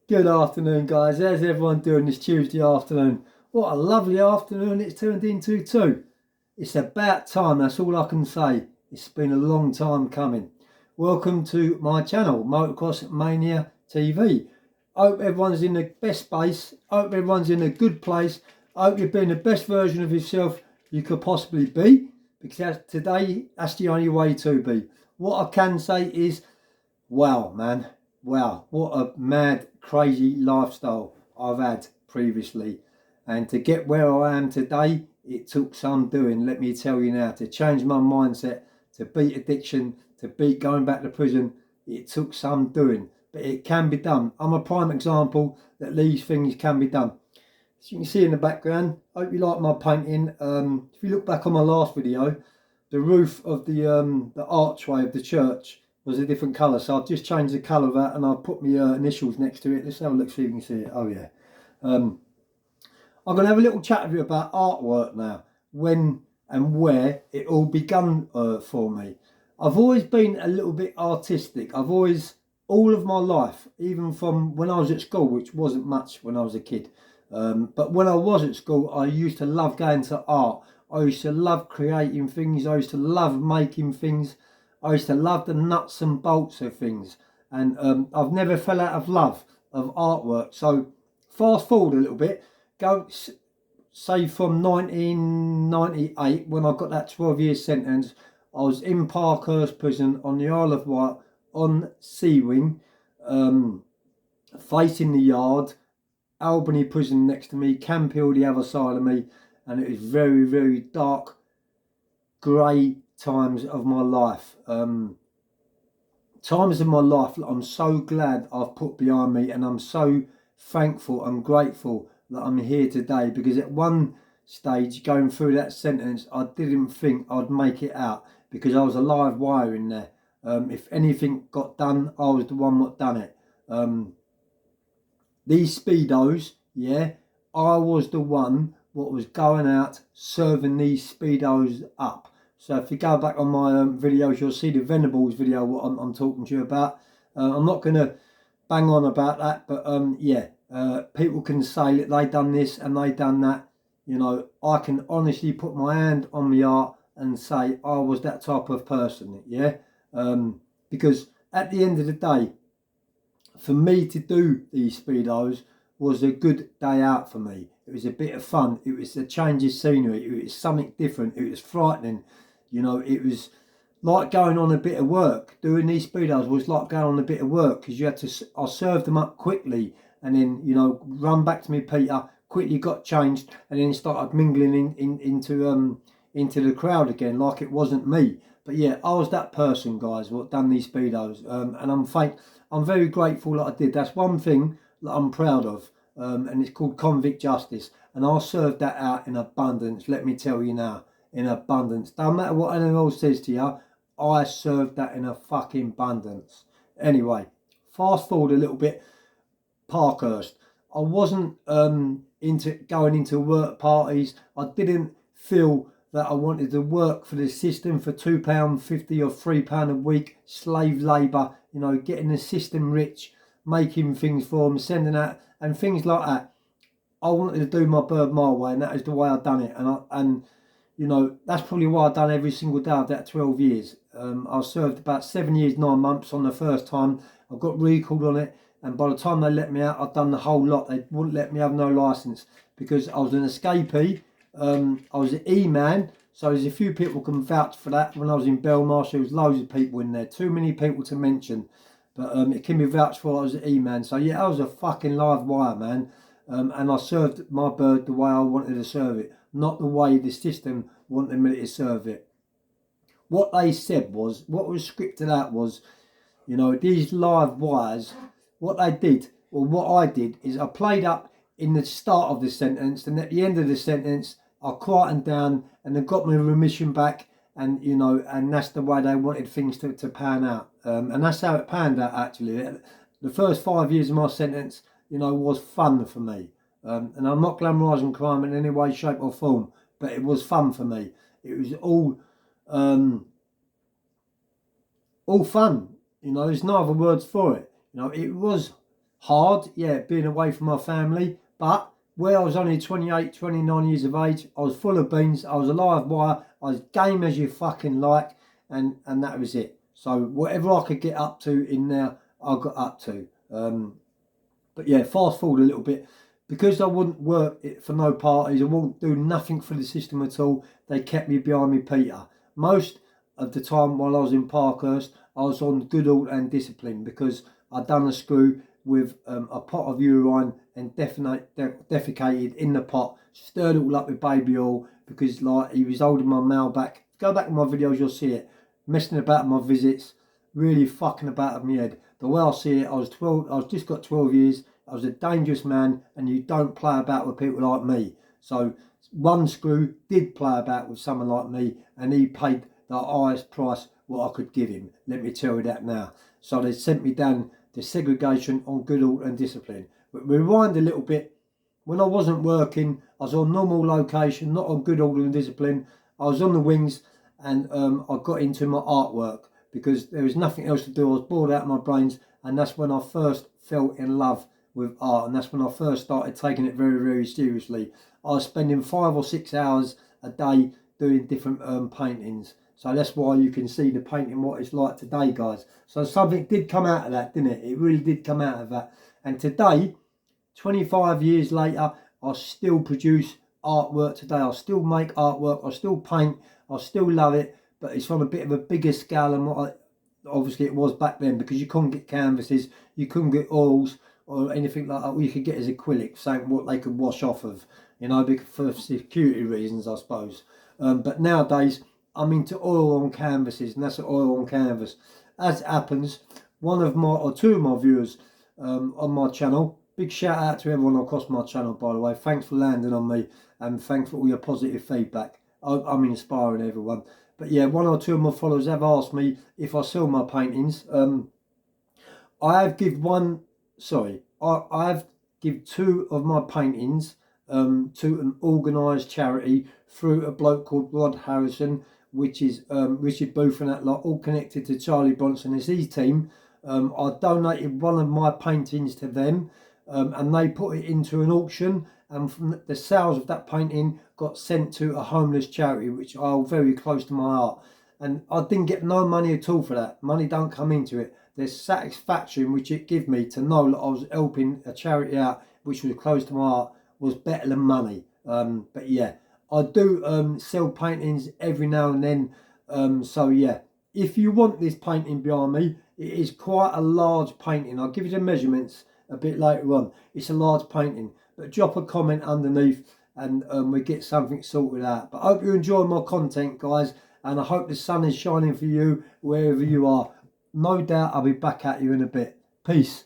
Good afternoon, guys. How's everyone doing this Tuesday afternoon? What a lovely afternoon it's turned into too. It's about time, that's all I can say. It's been a long time coming. Welcome to my channel, Motocross Mania TV. Hope everyone's in the best space. Hope everyone's in a good place. Hope you're being the best version of yourself you could possibly be. Because today, that's the only way to be. What I can say is, wow, man. Wow, what a mad, crazy lifestyle I've had previously. And to get where I am today, it took some doing, let me tell you now. To change my mindset, to beat addiction, to beat going back to prison, it took some doing. But it can be done. I'm a prime example that these things can be done. As you can see in the background, I hope you like my painting. If you look back on my last video, the roof of the archway of the church was a different colour, so I've just changed the colour of that and I've put my initials next to it. Let's have a look, see if you can see it. Oh yeah. I'm going to have a little chat with you about artwork now, when and where it all begun for me. I've always been a little bit artistic. I've always, all of my life, even from when I was at school, which wasn't much when I was a kid, but when I was at school, I used to love going to art. I used to love creating things. I used to love making things. I used to love the nuts and bolts of things. And I've never fell out of love of artwork. So fast forward a little bit, go say from 1998, when I got that 12-year sentence. I was in Parkhurst prison on the Isle of Wight on Sea Wing, facing the yard. Albany prison next to me, Campill the other side of me, and it was very, very dark, grey times of my life. Times of my life I'm so glad I've put behind me, and I'm so thankful and grateful that I'm here today, because at one stage going through that sentence I didn't think I'd make it out, because I was a live wire in there. If anything got done, I was the one that done it. These speedos, yeah, I was the one what was going out serving these speedos up. So if you go back on my videos, you'll see the Venables video what I'm talking to you about. I'm not going to bang on about that, but yeah, people can say that they done this and they done that. You know, I can honestly put my hand on my heart and say I was that type of person, yeah. Because at the end of the day, for me to do these speedos was a good day out for me. It was a bit of fun. It was a change of scenery. It was something different. It was frightening. You know, it was like going on a bit of work. Doing these speedos was like going on a bit of work, because you had to, I served them up quickly and then, you know, run back to me Peter, quickly got changed, and then started mingling into the crowd again like it wasn't me. But yeah, I was that person, guys, what done these speedos, and I'm very grateful that I did. That's one thing that I'm proud of, and it's called convict justice, and I'll serve that out in abundance. Let me tell you now, in abundance. Don't matter what anyone else says to you, I served that in a fucking abundance. Anyway, fast forward a little bit. Parkhurst. I wasn't into going into work parties. I didn't feel that I wanted to work for the system for £2.50 or £3 a week, slave labour, you know, getting the system rich, making things for them, sending out, and things like that. I wanted to do my bird my way, and that is the way I've done it. And you know, that's probably why I've done every single day of that 12 years. I served about 7 years, 9 months on the first time. I got recalled on it, and by the time they let me out, I've done the whole lot. They wouldn't let me have no licence, because I was an escapee. I was an E-man, so there's a few people can vouch for that. When I was in Belmarsh, there was loads of people in there, too many people to mention, but it can be vouched for. I was an E-man, so yeah, I was a fucking live wire, man. And I served my bird the way I wanted to serve it, not the way the system wanted me to serve it. What they said was, what was scripted out was, you know, these live wires, what they did, or what I did, is I played up in the start of the sentence, and at the end of the sentence, I quietened down, and they got my remission back, and, you know, and that's the way they wanted things to pan out. And that's how it panned out, actually. The first 5 years of my sentence, you know, was fun for me. And I'm not glamorising crime in any way, shape or form, but it was fun for me. It was all fun. You know, there's no other words for it. You know, it was hard, yeah, being away from my family, but where I was only 28, 29 years of age, I was full of beans, I was a live wire, I was game as you fucking like, and that was it. So whatever I could get up to in there, I got up to. But yeah, fast forward a little bit. Because I wouldn't work for no parties, I wouldn't do nothing for the system at all, they kept me behind me Peter. Most of the time while I was in Parkhurst, I was on good order and discipline because I'd done a screw with a pot of urine and defecated in the pot, stirred it all up with baby oil because like he was holding my mail back. Go back to my videos, you'll see it. Messing about my visits, really fucking about with my head. The way I see it, I was 12, I was just got 12 years, I was a dangerous man, and you don't play about with people like me. So one screw did play about with someone like me, and he paid the highest price what I could give him. Let me tell you that now. So they sent me down to segregation on good order and discipline. But rewind a little bit. When I wasn't working, I was on normal location, not on good order and discipline. I was on the wings, and I got into my artwork because there was nothing else to do. I was bored out of my brains, and that's when I first fell in love with art, and that's when I first started taking it very, very seriously. I was spending 5 or 6 hours a day doing different paintings. So that's why you can see the painting what it's like today, guys. So something did come out of that, didn't it? It really did come out of that. And today, 25 years later, I still produce artwork today. I still make artwork. I still paint. I still love it. But it's on a bit of a bigger scale than what obviously it was back then, because you couldn't get canvases, you couldn't get oils or anything like that. All you could get is acrylic, something what they could wash off of, you know, for security reasons, I suppose. But nowadays, I'm into oil on canvases, and that's an oil on canvas. As it happens, one of my, or two of my viewers on my channel, big shout out to everyone across my channel, by the way. Thanks for landing on me, and thanks for all your positive feedback. I'm inspiring everyone. But yeah, one or two of my followers have asked me if I sell my paintings. I have give one, sorry, I have give two of my paintings to an organised charity through a bloke called Rod Harrison, which is Richard Booth and that lot, all connected to Charlie Bronson and his team. I donated one of my paintings to them, and they put it into an auction, and from the sales of that painting got sent to a homeless charity, which are very close to my heart. And I didn't get no money at all for that. Money don't come into it. There's satisfaction which it gave me to know that I was helping a charity out which was close to my heart was better than money. But yeah, I do sell paintings every now and then. So yeah, if you want this painting behind me, it is quite a large painting. I'll give you the measurements a bit later on. It's a large painting, but drop a comment underneath and we get something sorted out. But I hope you enjoy my content, guys, and I hope the sun is shining for you wherever you are. No doubt I'll be back at you in a bit. Peace.